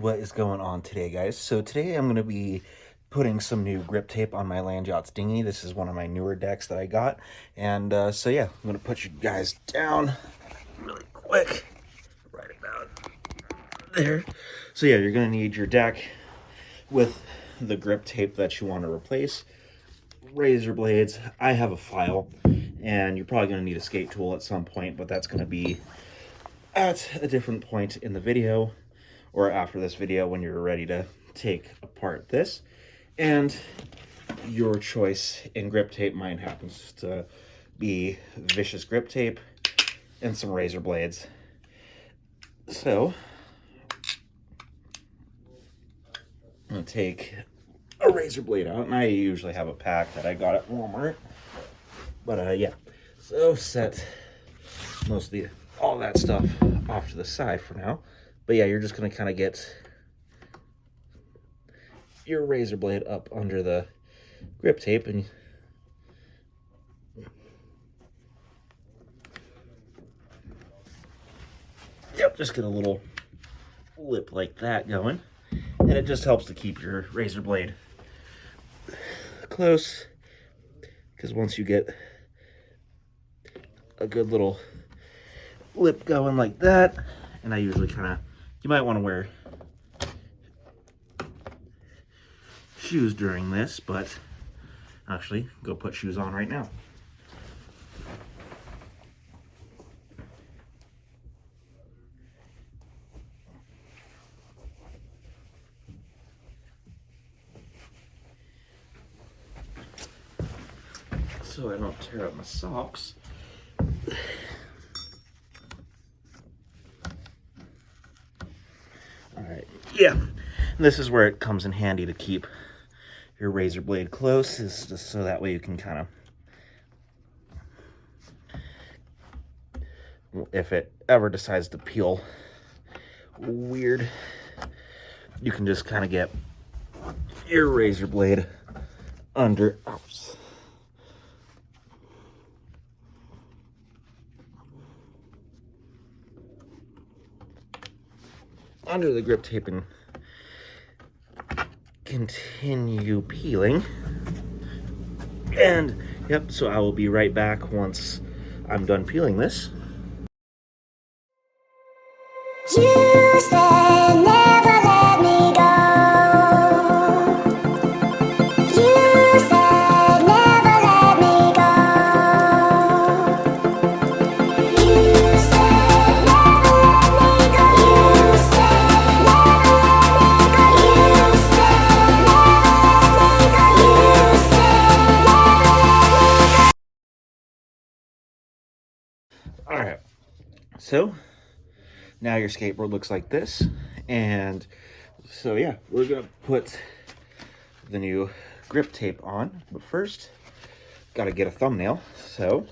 what is going on today, guys. So today I'm going to be putting some new grip tape on my Land Yachts dinghy. This is one of my newer decks that I got. And so yeah, I'm going to put you guys down really quick. Right about there. So yeah, you're going to need your deck with the grip tape that you want to replace. Razor blades. I have a file, and you're probably going to need a skate tool at some point, but that's going to be at a different point in the video, or after this video when you're ready to take apart this. And your choice in grip tape, mine happens to be Vicious grip tape and some razor blades. So I'm going to take a razor blade out, and I usually have a pack that I got at Walmart. But yeah, so set most of all that stuff off to the side for now. But yeah, you're just going to kind of get your razor blade up under the grip tape, and yep, just get a little lip like that going, and it just helps to keep your razor blade close, because once you get a good little lip going like that, and I usually kind of, you might want to wear shoes during this, but actually go put shoes on right now. So I don't tear up my socks. Alright, yeah, this is where it comes in handy to keep your razor blade close, is just so that way you can kind of, if it ever decides to peel weird, you can just kind of get your razor blade under, under the grip tape and continue peeling. And yep, so I will be right back once I'm done peeling this. You said never let me go. You said never let me go. You said never let me go. You said never let me go. You said never let me go. You said never let me go. All right, so now your skateboard looks like this. And so yeah, we're gonna put the new grip tape on, but first gotta get a thumbnail. So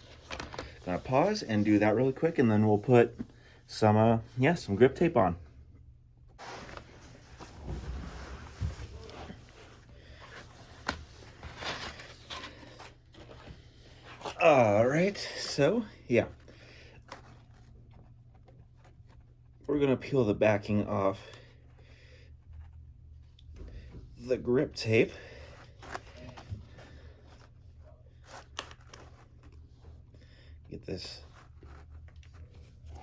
gonna pause and do that really quick, and then we'll put some some grip tape on. All right, so yeah, we're gonna peel the backing off the grip tape. Get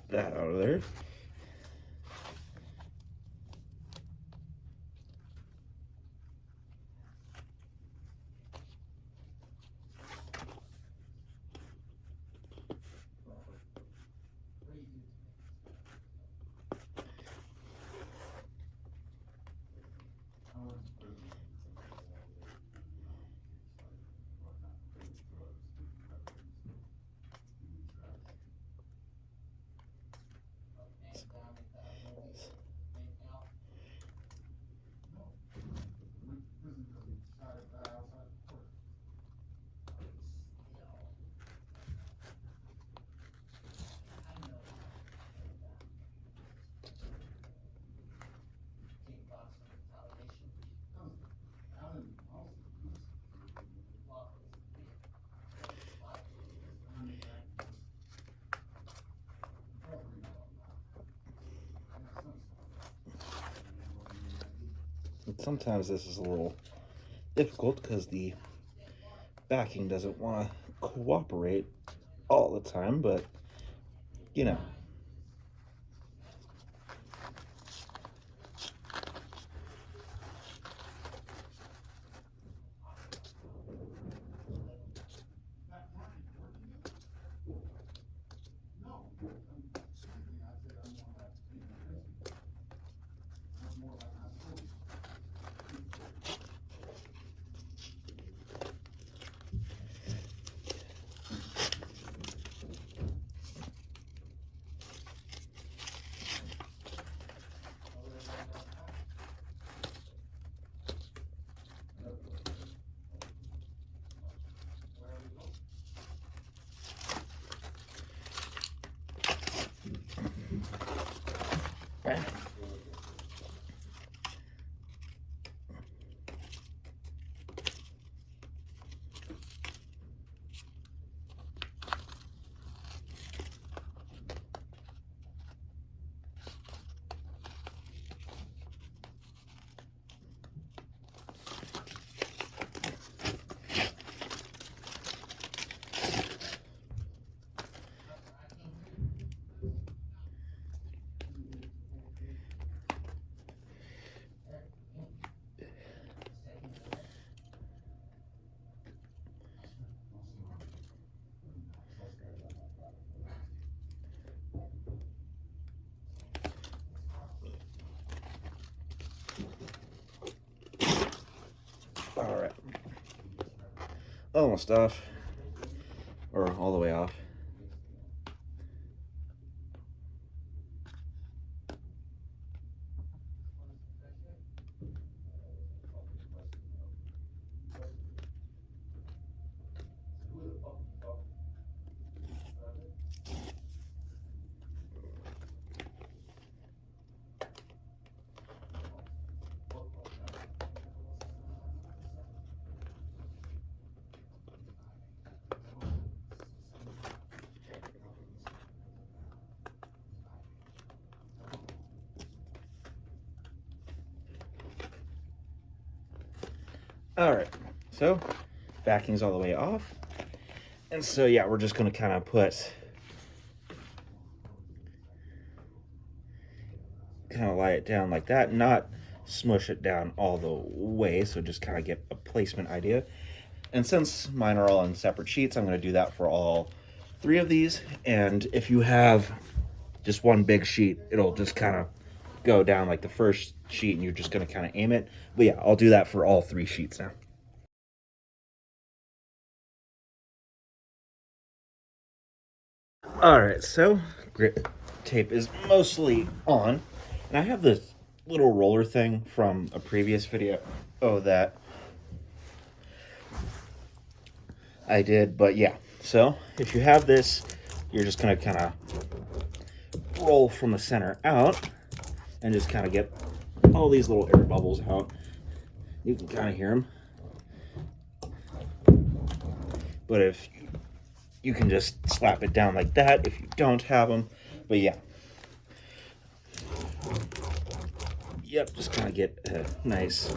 that out of there. And sometimes this is a little difficult because the backing doesn't want to cooperate all the time, but you know. All right, almost off, or all the way off. All right, so backing's all the way off. And so, yeah, we're just gonna kind of lie it down like that, not smush it down all the way, so just kind of get a placement idea. And since mine are all on separate sheets, I'm gonna do that for all 3 of these. And if you have just one big sheet, it'll just kind of go down like the first sheet and you're just gonna kind of aim it. But yeah, I'll do that for all 3 sheets now. All right, so grip tape is mostly on, and I have this little roller thing from a previous video that I did, but yeah. So if you have this, you're just gonna kind of roll from the center out and just kind of get all these little air bubbles out. You can kind of hear them, but if you can just slap it down like that if you don't have them. But yeah, yep, just kind of get a nice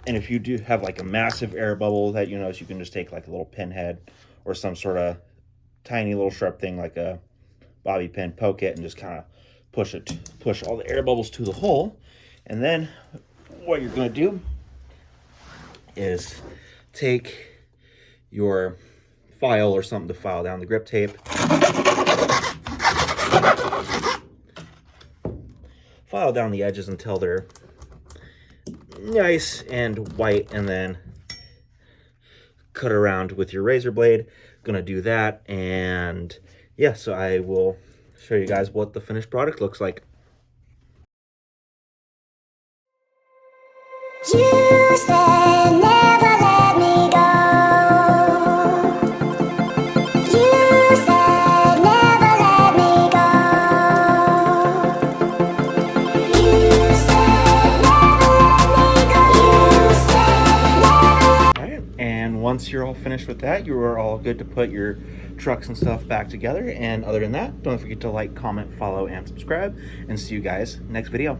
and if you do have like a massive air bubble that you notice, you can just take like a little pin head or some sort of tiny little sharp thing like a bobby pin, poke it, and just kind of push all the air bubbles to the hole. And then what you're going to do is take your file or something to file down the grip tape, file down the edges until they're nice and white, and then cut around with your razor blade. Gonna do that, and yeah, so I will show you guys what the finished product looks like. You said never let me go. You said never let me go. You said never let me go. You said never. All right, and once once you're all finished with that, you are all good to put your trucks and stuff back together. And other than that, don't forget to like, comment, follow, and subscribe, and see you guys next video.